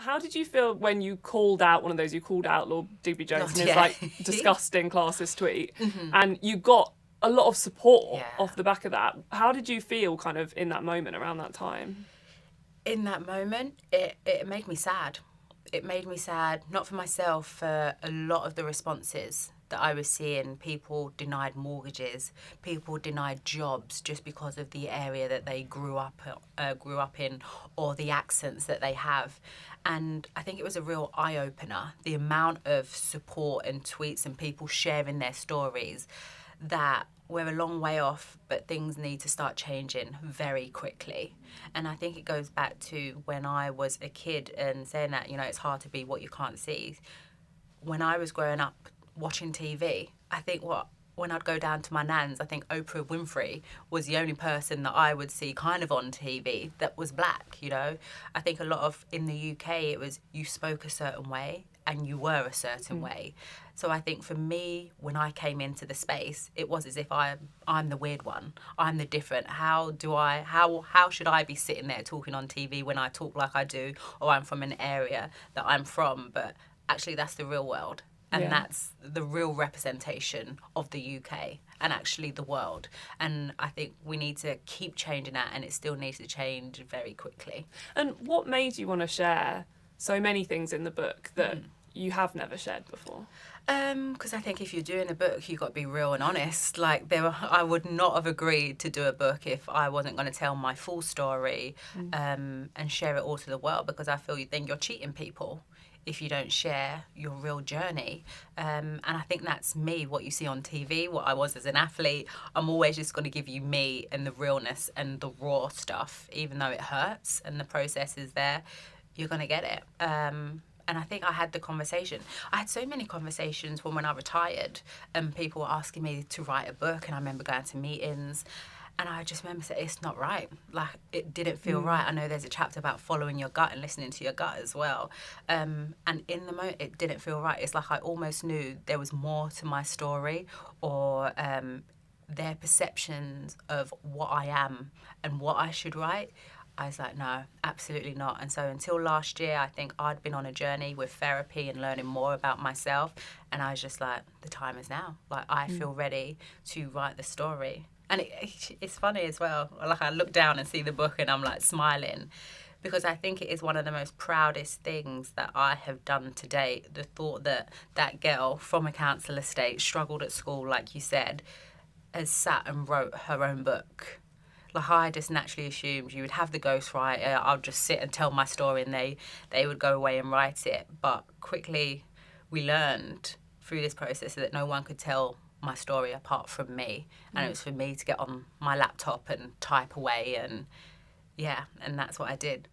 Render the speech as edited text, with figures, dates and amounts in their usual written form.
How did you feel when you called out one of those, you called out Lord Digby Jones and his Yeah. disgusting classist tweet, and you got a lot of support Yeah. off the back of that? How did you feel kind of in that moment around that time? In that moment, it made me sad. It made me sad, not for myself, for a lot of the responses that I was seeing. People denied mortgages, people denied jobs just because of the area that they grew up in, or the accents that they have. And I think it was a real eye-opener, the amount of support and tweets and people sharing their stories, that we're a long way off, but things need to start changing very quickly. And I think it goes back to when I was a kid and saying that, it's hard to be what you can't see. When I was growing up watching TV, I think when I'd go down to my nan's, I think Oprah Winfrey was the only person that I would see kind of on TV that was black, I think a lot of, in the UK, it was you spoke a certain way and you were a certain way. So I think for me, when I came into the space, it was as if I'm the weird one. I'm the different. How should I be sitting there talking on TV when I talk like I do, or I'm from an area that I'm from? But actually, that's the real world. And that's the real representation of the UK and actually the world. And I think we need to keep changing that, and it still needs to change very quickly. And what made you want to share so many things in the book that you have never shared before? Because I think if you're doing a book, you've got to be real and honest. I would not have agreed to do a book if I wasn't going to tell my full story and share it all to the world, because I feel then you're cheating people if you don't share your real journey. And I think that's me, what you see on TV, what I was as an athlete. I'm always just going to give you me and the realness and the raw stuff, even though it hurts and the process is there. You're going to get it. And I think I had the conversation. I had so many conversations when I retired, and people were asking me to write a book, and I remember going to meetings, and I just remember saying, it's not right. It didn't feel right. I know there's a chapter about following your gut and listening to your gut as well. And in the moment, it didn't feel right. It's like I almost knew there was more to my story, or their perceptions of what I am and what I should write. I was like, no, absolutely not. And so until last year, I think I'd been on a journey with therapy and learning more about myself. And I was just like, the time is now. I feel ready to write the story. And it's funny as well. I look down and see the book and I'm smiling, because I think it is one of the most proudest things that I have done to date. The thought that girl from a council estate, struggled at school, like you said, has sat and wrote her own book. I just naturally assumed you would have the ghostwriter, I'll just sit and tell my story and they would go away and write it. But quickly we learned through this process that no one could tell my story apart from me. And it was for me to get on my laptop and type away, and that's what I did.